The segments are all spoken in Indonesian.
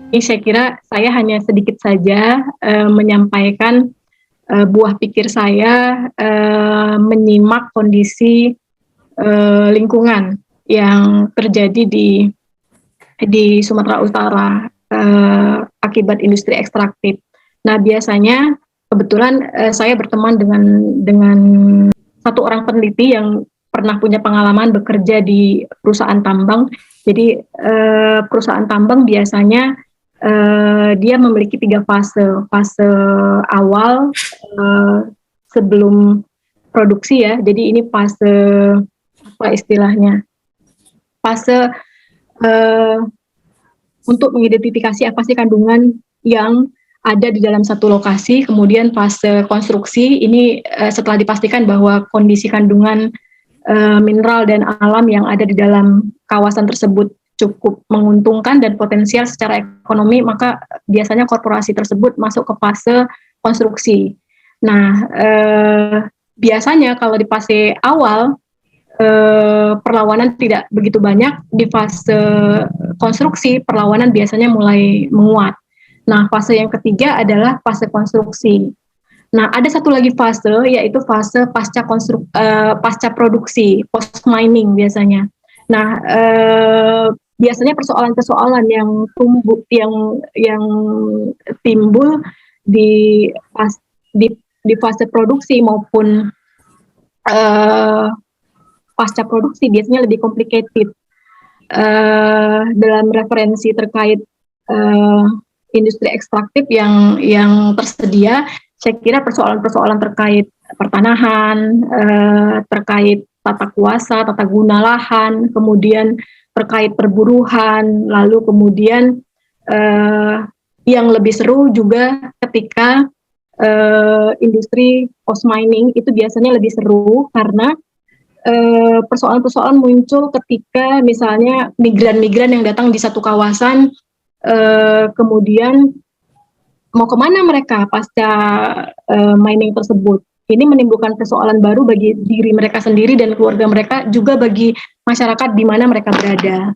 Ini saya kira saya hanya sedikit saja menyampaikan buah pikir saya menyimak kondisi lingkungan yang terjadi di Sumatera Utara akibat industri ekstraktif. Nah, biasanya kebetulan saya berteman dengan satu orang peneliti yang pernah punya pengalaman bekerja di perusahaan tambang. Jadi perusahaan tambang biasanya dia memiliki 3 fase. Fase awal sebelum produksi ya. Jadi ini fase apa istilahnya? Fase untuk mengidentifikasi apa sih kandungan yang ada di dalam satu lokasi. Kemudian fase konstruksi ini setelah dipastikan bahwa kondisi kandungan mineral dan alam yang ada di dalam kawasan tersebut cukup menguntungkan dan potensial secara ekonomi, maka biasanya korporasi tersebut masuk ke fase konstruksi. Nah, biasanya kalau di fase awal perlawanan tidak begitu banyak. Di fase konstruksi perlawanan biasanya mulai menguat. Nah, fase yang ketiga adalah fase konstruksi. Nah, ada satu lagi fase, yaitu fase pasca produksi, post mining biasanya. Nah, biasanya persoalan-persoalan yang timbul di fase produksi maupun pasca produksi biasanya lebih complicated. Dalam referensi terkait industri ekstraktif yang tersedia, saya kira persoalan-persoalan terkait pertanahan, terkait tata kuasa, tata guna lahan, kemudian terkait perburuhan, lalu kemudian yang lebih seru juga ketika industri post mining itu biasanya lebih seru karena persoalan-persoalan muncul ketika misalnya migran-migran yang datang di satu kawasan, kemudian mau kemana mereka pasca mining tersebut. Ini menimbulkan persoalan baru bagi diri mereka sendiri dan keluarga mereka, juga bagi masyarakat di mana mereka berada.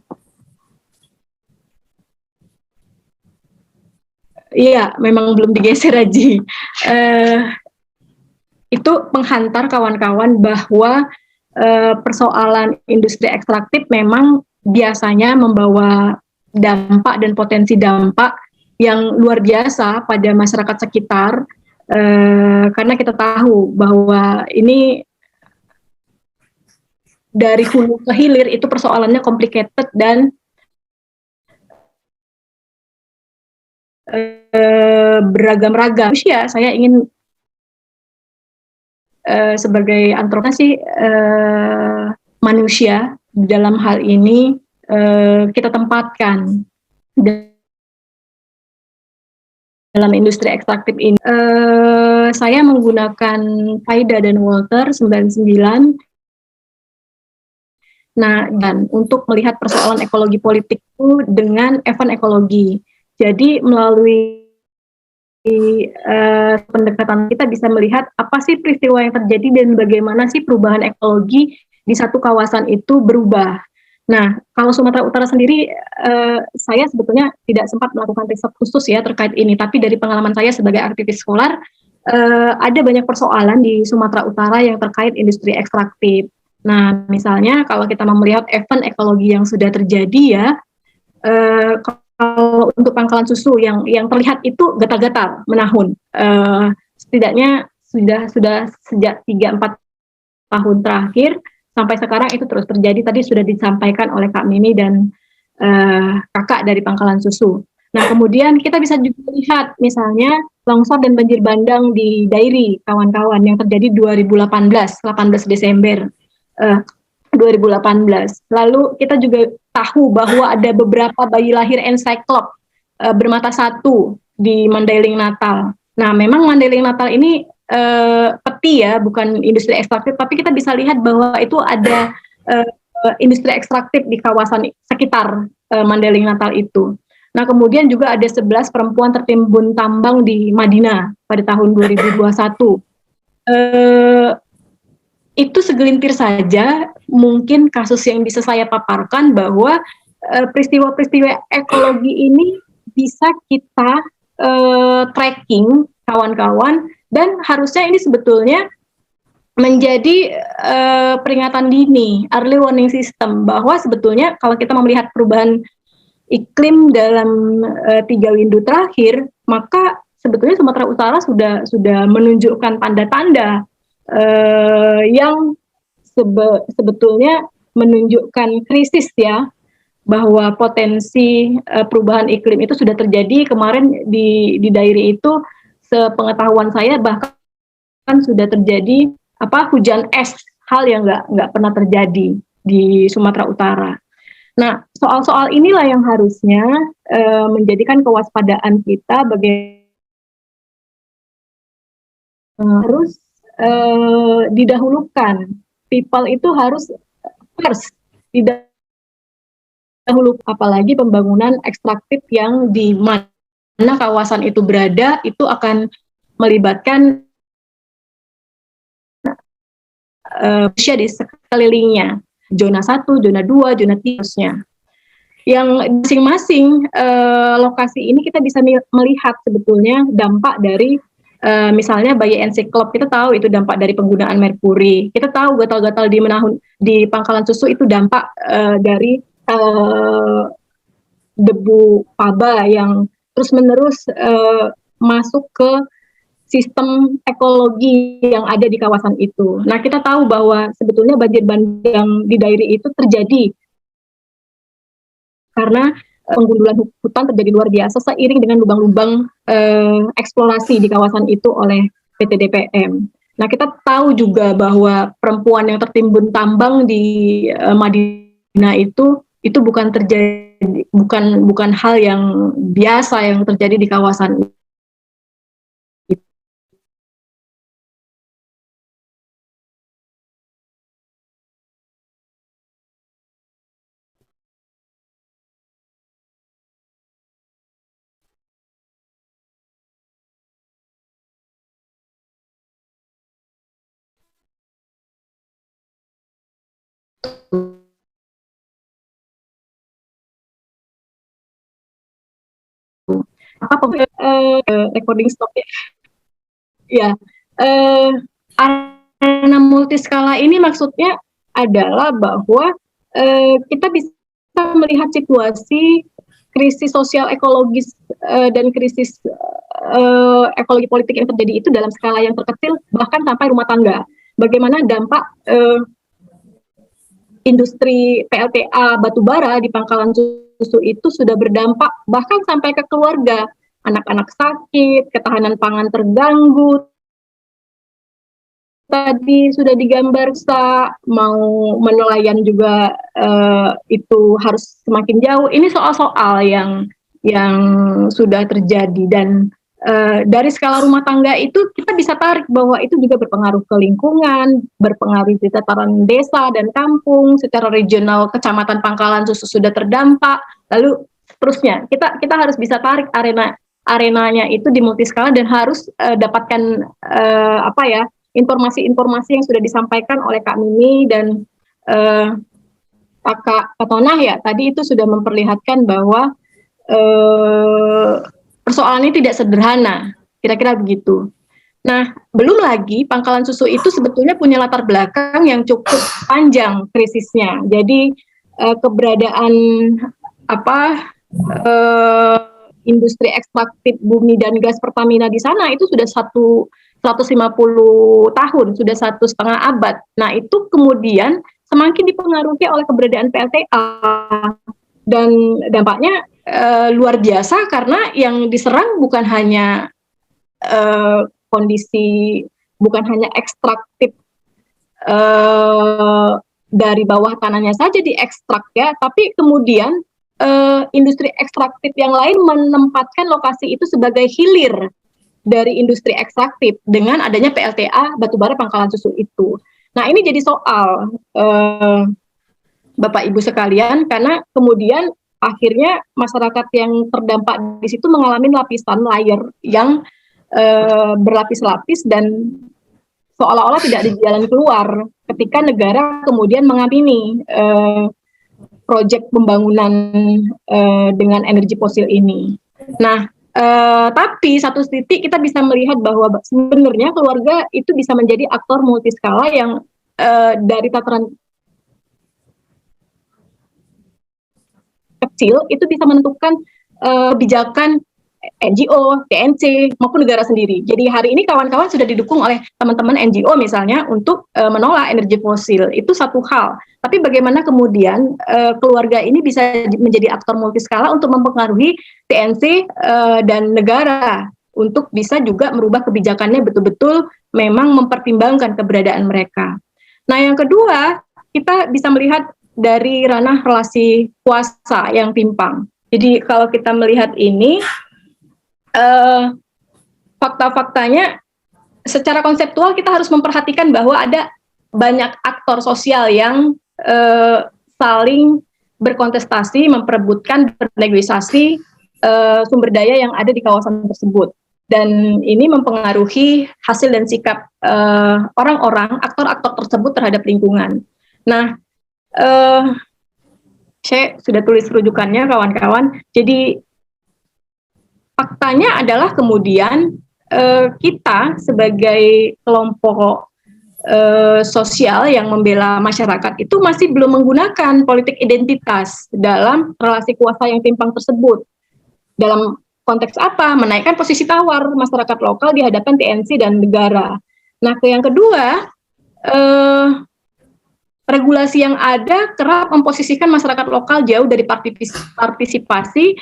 Iya, memang belum digeser Haji. Itu penghantar kawan-kawan bahwa persoalan industri ekstraktif memang biasanya membawa dampak dan potensi dampak yang luar biasa pada masyarakat sekitar, karena kita tahu bahwa ini dari hulu ke hilir itu persoalannya complicated dan beragam-ragam. Ya, saya ingin sebagai antropologi manusia dalam hal ini kita tempatkan dalam industri ekstraktif ini. Saya menggunakan Faida dan Walter 99. Nah, dan untuk melihat persoalan ekologi politik itu dengan event ekologi. Jadi melalui pendekatan kita bisa melihat apa sih peristiwa yang terjadi dan bagaimana sih perubahan ekologi di satu kawasan itu berubah. Nah, kalau Sumatera Utara sendiri, saya sebetulnya tidak sempat melakukan riset khusus ya terkait ini, tapi dari pengalaman saya sebagai aktivis skolar, ada banyak persoalan di Sumatera Utara yang terkait industri ekstraktif. Nah, misalnya kalau kita mau melihat event ekologi yang sudah terjadi ya, kalau untuk Pangkalan Susu yang terlihat itu gatal-gatal menahun, setidaknya sudah sejak 3-4 tahun terakhir sampai sekarang itu terus terjadi. Tadi sudah disampaikan oleh Kak Mimi dan kakak dari Pangkalan Susu. Nah, kemudian kita bisa juga lihat misalnya longsor dan banjir bandang di Dairi, kawan-kawan, yang terjadi 18 Desember 2018. Lalu kita juga tahu bahwa ada beberapa bayi lahir encyclop bermata satu di Mandailing Natal. Nah, memang Mandailing Natal ini peti ya, bukan industri ekstraktif, tapi kita bisa lihat bahwa itu ada industri ekstraktif di kawasan sekitar Mandailing Natal itu. Nah, kemudian juga ada 11 perempuan tertimbun tambang di Madinah pada tahun 2021. Itu segelintir saja mungkin kasus yang bisa saya paparkan bahwa peristiwa-peristiwa ekologi ini bisa kita tracking kawan-kawan, dan harusnya ini sebetulnya menjadi peringatan dini, early warning system, bahwa sebetulnya kalau kita melihat perubahan iklim dalam 3 window terakhir, maka sebetulnya Sumatera Utara sudah menunjukkan tanda-tanda yang sebetulnya menunjukkan krisis ya, bahwa potensi perubahan iklim itu sudah terjadi. Kemarin di diary itu sepengetahuan saya bahkan sudah terjadi hujan es, hal yang nggak pernah terjadi di Sumatera Utara. Nah, soal-soal inilah yang harusnya menjadikan kewaspadaan kita harus didahulukan. People itu harus first didahulukan, apalagi pembangunan ekstraktif yang di mana kawasan itu berada itu akan melibatkan di sekelilingnya, zona 1, zona 2, zona 3, yang masing-masing lokasi ini kita bisa melihat sebetulnya dampak dari misalnya Baye Ensiklop, kita tahu itu dampak dari penggunaan merkuri. Kita tahu gatal-gatal di Menahun, di Pangkalan Susu itu dampak dari debu paba yang terus-menerus masuk ke sistem ekologi yang ada di kawasan itu. Nah, kita tahu bahwa sebetulnya banjir bandang di daerah itu terjadi karena penggundulan hutan terjadi luar biasa seiring dengan lubang-lubang eksplorasi di kawasan itu oleh PT DPM. Nah, kita tahu juga bahwa perempuan yang tertimbun tambang di Madinah itu bukan terjadi, bukan hal yang biasa yang terjadi di kawasan itu. Apa recording stopnya? Ya, arena multiskala ini maksudnya adalah bahwa kita bisa melihat situasi krisis sosial ekologis dan krisis ekologi politik yang terjadi itu dalam skala yang terkecil, bahkan sampai rumah tangga. Bagaimana dampak industri PLTA batubara di Pangkalan Susu itu sudah berdampak bahkan sampai ke keluarga, anak-anak sakit, ketahanan pangan terganggu. Tadi sudah digambar, mau menelayan juga itu harus semakin jauh. Ini soal-soal yang sudah terjadi, dan dari skala rumah tangga itu kita bisa tarik bahwa itu juga berpengaruh ke lingkungan, berpengaruh di tataran desa dan kampung, secara regional Kecamatan Pangkalan Susu sudah terdampak, lalu terusnya kita harus bisa tarik arenanya itu di multiskala, dan harus dapatkan informasi-informasi yang sudah disampaikan oleh Kak Mimi dan Kak Tonah ya, tadi itu sudah memperlihatkan bahwa persoalan ini tidak sederhana, kira-kira begitu. Nah, belum lagi Pangkalan Susu itu sebetulnya punya latar belakang yang cukup panjang krisisnya. Jadi keberadaan industri ekstraktif bumi dan gas Pertamina di sana itu sudah 150 tahun, sudah 1,5 abad. Nah, itu kemudian semakin dipengaruhi oleh keberadaan PLTA, dan dampaknya luar biasa karena yang diserang bukan hanya kondisi, bukan hanya ekstraktif dari bawah tanahnya saja diekstrak ya, tapi kemudian industri ekstraktif yang lain menempatkan lokasi itu sebagai hilir dari industri ekstraktif dengan adanya PLTA batubara Pangkalan Susu itu. Nah, ini jadi soal Bapak Ibu sekalian, karena kemudian akhirnya masyarakat yang terdampak di situ mengalami lapisan layer yang berlapis-lapis dan seolah-olah tidak ada jalan keluar ketika negara kemudian mengamini proyek pembangunan dengan energi fosil ini. Nah, tapi satu titik kita bisa melihat bahwa sebenarnya keluarga itu bisa menjadi aktor multiskala yang dari tataran kecil itu bisa menentukan kebijakan NGO, TNC maupun negara sendiri. Jadi hari ini kawan-kawan sudah didukung oleh teman-teman NGO misalnya untuk menolak energi fosil. Itu satu hal. Tapi bagaimana kemudian keluarga ini bisa menjadi aktor multiskala untuk mempengaruhi TNC dan negara untuk bisa juga merubah kebijakannya betul-betul memang mempertimbangkan keberadaan mereka. Nah, yang kedua, kita bisa melihat dari ranah relasi kuasa yang timpang. Jadi kalau kita melihat ini, fakta-faktanya secara konseptual kita harus memperhatikan bahwa ada banyak aktor sosial yang saling berkontestasi, memperebutkan, bernegosiasi sumber daya yang ada di kawasan tersebut. Dan ini mempengaruhi hasil dan sikap orang-orang, aktor-aktor tersebut terhadap lingkungan. Nah, saya sudah tulis rujukannya kawan-kawan. Jadi faktanya adalah kemudian kita sebagai kelompok sosial yang membela masyarakat itu masih belum menggunakan politik identitas dalam relasi kuasa yang timpang tersebut. Dalam konteks apa? Menaikkan posisi tawar masyarakat lokal di hadapan TNC dan negara. Nah, yang kedua, regulasi yang ada kerap memposisikan masyarakat lokal jauh dari partisipasi,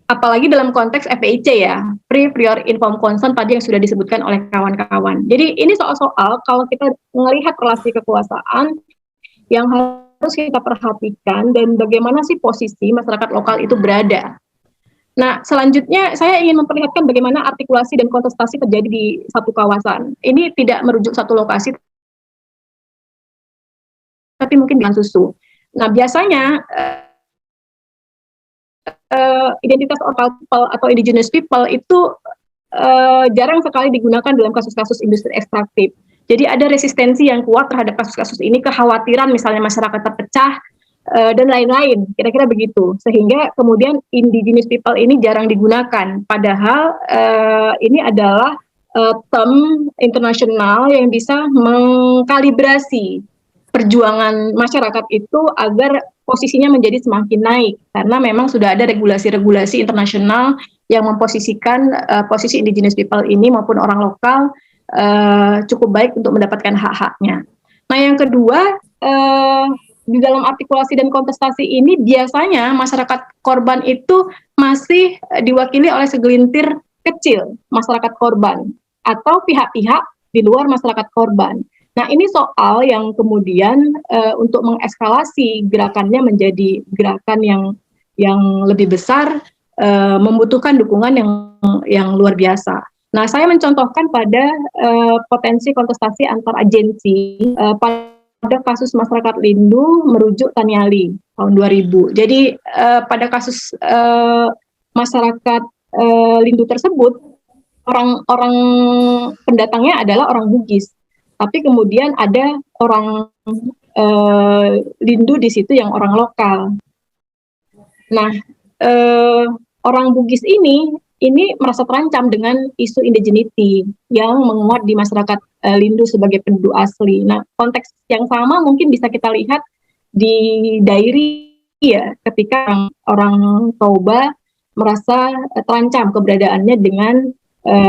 apalagi dalam konteks FPIC ya, Free Prior Informed Consent tadi yang sudah disebutkan oleh kawan-kawan. Jadi ini soal-soal kalau kita melihat relasi kekuasaan yang harus kita perhatikan dan bagaimana sih posisi masyarakat lokal itu berada. Nah, selanjutnya saya ingin memperlihatkan bagaimana artikulasi dan kontestasi terjadi di satu kawasan. Ini tidak merujuk satu lokasi, tapi mungkin dengan susu. Nah, biasanya identitas lokal people atau indigenous people itu jarang sekali digunakan dalam kasus-kasus industri ekstraktif. Jadi ada resistensi yang kuat terhadap kasus-kasus ini, kekhawatiran misalnya masyarakat terpecah, dan lain-lain, kira-kira begitu. Sehingga kemudian indigenous people ini jarang digunakan. Padahal ini adalah term internasional yang bisa mengkalibrasi perjuangan masyarakat itu agar posisinya menjadi semakin naik. Karena memang sudah ada regulasi-regulasi internasional yang memposisikan posisi indigenous people ini maupun orang lokal cukup baik untuk mendapatkan hak-haknya. Nah, yang kedua, di dalam artikulasi dan kontestasi ini biasanya masyarakat korban itu masih diwakili oleh segelintir kecil masyarakat korban atau pihak-pihak di luar masyarakat korban. Nah, ini soal yang kemudian untuk mengeskalasi gerakannya menjadi gerakan yang lebih besar membutuhkan dukungan yang luar biasa. Nah, saya mencontohkan pada potensi kontestasi antar agensi pada kasus masyarakat Lindu merujuk Taniali tahun 2000. Jadi pada kasus masyarakat Lindu tersebut orang-orang pendatangnya adalah orang Bugis, tapi kemudian ada orang Lindu di situ yang orang lokal. Nah, orang Bugis ini merasa terancam dengan isu indigeneity yang menguat di masyarakat Lindu sebagai penduduk asli. Nah, konteks yang sama mungkin bisa kita lihat di Dairi ya, ketika orang Toba merasa terancam keberadaannya dengan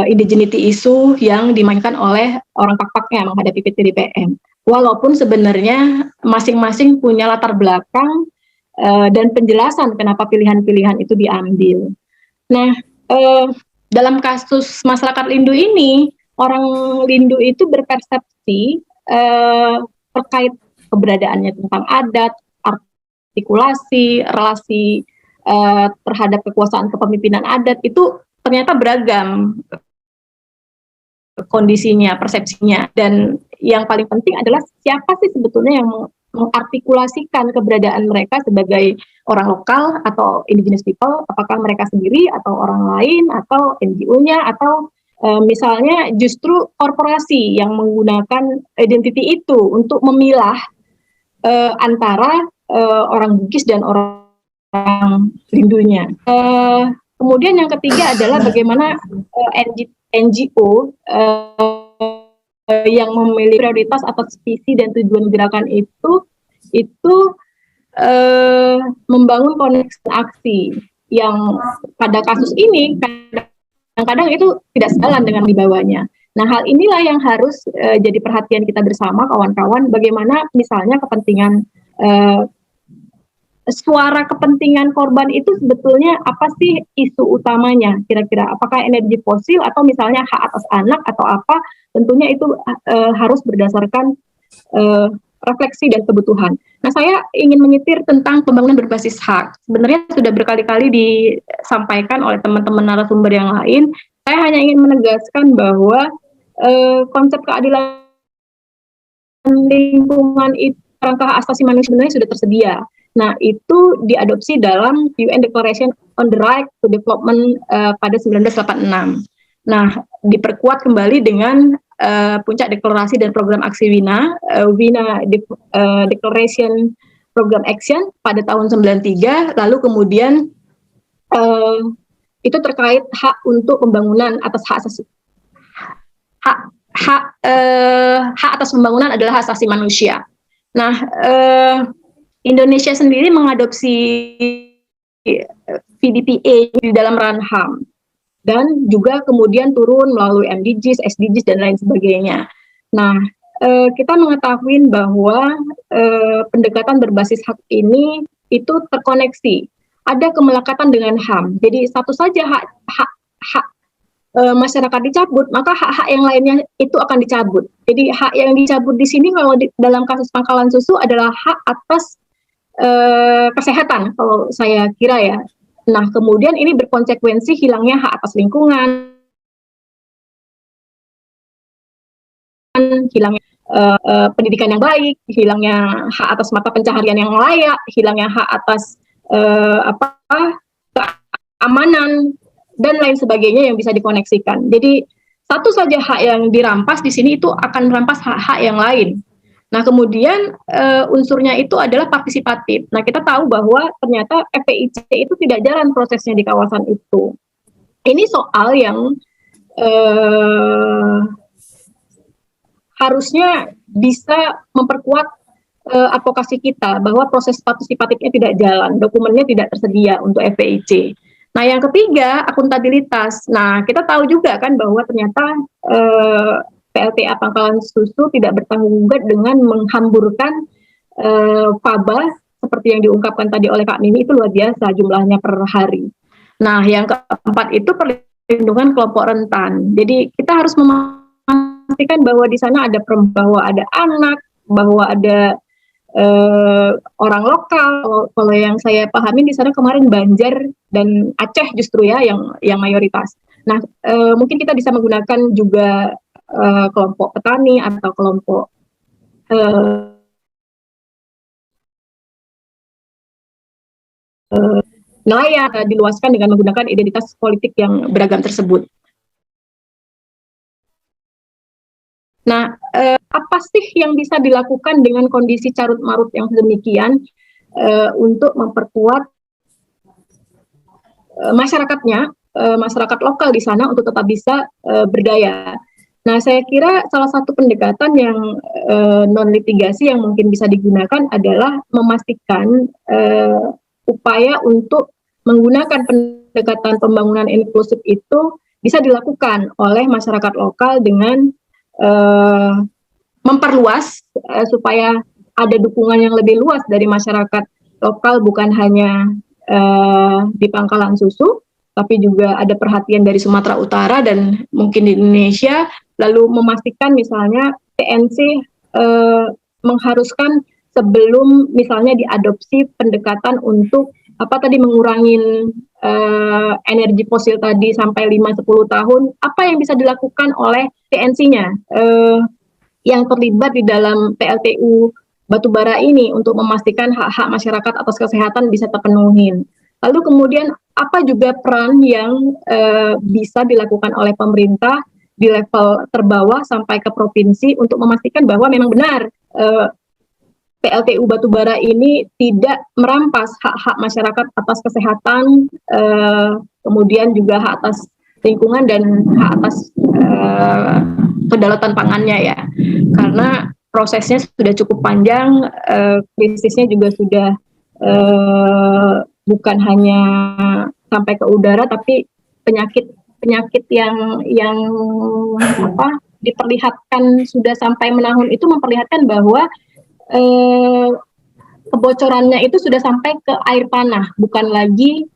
indigeneity isu yang dimainkan oleh orang Pakpaknya menghadapi PTDPM. Walaupun sebenarnya masing-masing punya latar belakang dan penjelasan kenapa pilihan-pilihan itu diambil. Nah, dalam kasus masyarakat Lindu ini, orang Lindu itu berpersepsi terkait keberadaannya tentang adat, artikulasi, relasi terhadap kekuasaan kepemimpinan adat itu ternyata beragam kondisinya, persepsinya. Dan yang paling penting adalah siapa sih sebetulnya yang mengartikulasikan keberadaan mereka sebagai orang lokal atau indigenous people, apakah mereka sendiri atau orang lain atau NGO-nya atau misalnya justru korporasi yang menggunakan identity itu untuk memilah antara orang Bugis dan orang rindunya. Kemudian yang ketiga adalah bagaimana NGO yang memiliki prioritas atas visi dan tujuan gerakan itu membangun koneksi aksi yang pada kasus ini kadang-kadang itu tidak sejalan dengan dibawanya. Nah, hal inilah yang harus jadi perhatian kita bersama, kawan-kawan, bagaimana misalnya kepentingan suara kepentingan korban itu sebetulnya apa sih isu utamanya kira-kira, apakah energi fosil atau misalnya hak atas anak atau apa, tentunya itu harus berdasarkan refleksi dan kebutuhan. Nah, saya ingin menyetir tentang pembangunan berbasis hak. Sebenarnya sudah berkali-kali disampaikan oleh teman-teman narasumber yang lain. Saya hanya ingin menegaskan bahwa konsep keadilan lingkungan itu rangka asasi manusia sebenarnya sudah tersedia. Nah, itu diadopsi dalam UN Declaration on the Right to Development pada 1986. Nah, diperkuat kembali dengan puncak deklarasi dan program aksi WINA, Declaration Program Action pada tahun 93, lalu kemudian itu terkait hak untuk pembangunan atas hak atas pembangunan adalah hak asasi manusia. Nah, Indonesia sendiri mengadopsi VDPA di dalam ranah HAM dan juga kemudian turun melalui MDGs, SDGs dan lain sebagainya. Nah, kita mengetahui bahwa pendekatan berbasis hak ini itu terkoneksi, ada kemelekatan dengan HAM. Jadi satu saja hak masyarakat dicabut, maka hak-hak yang lainnya itu akan dicabut. Jadi hak yang dicabut di sini kalau dalam kasus Pangkalan Susu adalah hak atas kesehatan, kalau saya kira ya. Nah, kemudian ini berkonsekuensi hilangnya hak atas lingkungan, hilangnya pendidikan yang baik, hilangnya hak atas mata pencaharian yang layak, hilangnya hak atas keamanan dan lain sebagainya yang bisa dikoneksikan. Jadi satu saja hak yang dirampas di sini itu akan merampas hak-hak yang lain. Nah, kemudian unsurnya itu adalah partisipatif. Nah, kita tahu bahwa ternyata FPIC itu tidak jalan prosesnya di kawasan itu. Ini soal yang harusnya bisa memperkuat advokasi kita bahwa proses partisipatifnya tidak jalan, dokumennya tidak tersedia untuk FPIC. Nah, yang ketiga, akuntabilitas. Nah, kita tahu juga kan bahwa ternyata PLTA Pangkalan Susu tidak bertanggung jawab dengan menghamburkan faba seperti yang diungkapkan tadi oleh Kak Mimi, itu luar biasa jumlahnya per hari. Nah, yang keempat itu perlindungan kelompok rentan. Jadi kita harus memastikan bahwa di sana ada bahwa ada anak, bahwa ada orang lokal. Kalau yang saya pahami di sana kemarin Banjar dan Aceh justru ya yang mayoritas. Nah, mungkin kita bisa menggunakan juga kelompok petani atau kelompok nelayan diluaskan dengan menggunakan identitas politik yang beragam tersebut. Nah, apa sih yang bisa dilakukan dengan kondisi carut marut yang demikian untuk memperkuat masyarakatnya, masyarakat lokal di sana untuk tetap bisa berdaya. Nah, saya kira salah satu pendekatan yang non-litigasi yang mungkin bisa digunakan adalah memastikan upaya untuk menggunakan pendekatan pembangunan inklusif itu bisa dilakukan oleh masyarakat lokal dengan memperluas supaya ada dukungan yang lebih luas dari masyarakat lokal, bukan hanya di Pangkalan Susu, tapi juga ada perhatian dari Sumatera Utara dan mungkin di Indonesia, lalu memastikan misalnya TNC mengharuskan sebelum misalnya diadopsi pendekatan untuk mengurangi energi fosil tadi sampai 5-10 tahun, apa yang bisa dilakukan oleh TNC-nya yang terlibat di dalam PLTU batubara ini untuk memastikan hak-hak masyarakat atas kesehatan bisa terpenuhi. Lalu kemudian apa juga peran yang bisa dilakukan oleh pemerintah di level terbawah sampai ke provinsi untuk memastikan bahwa memang benar PLTU batubara ini tidak merampas hak-hak masyarakat atas kesehatan, kemudian juga hak atas lingkungan dan hak atas kedaulatan pangannya ya. Karena prosesnya sudah cukup panjang, krisisnya juga sudah bukan hanya sampai ke udara, tapi penyakit yang diperlihatkan sudah sampai menahun itu memperlihatkan bahwa kebocorannya itu sudah sampai ke air tanah, bukan lagi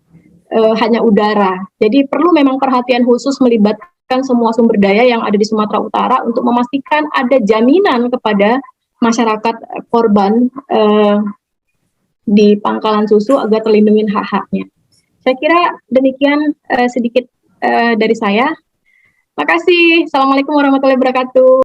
hanya udara. Jadi perlu memang perhatian khusus melibatkan semua sumber daya yang ada di Sumatera Utara untuk memastikan ada jaminan kepada masyarakat korban di pangkalan susu agar terlindungi hak-haknya. Saya kira demikian sedikit dari saya. Terima kasih. Assalamualaikum warahmatullahi wabarakatuh.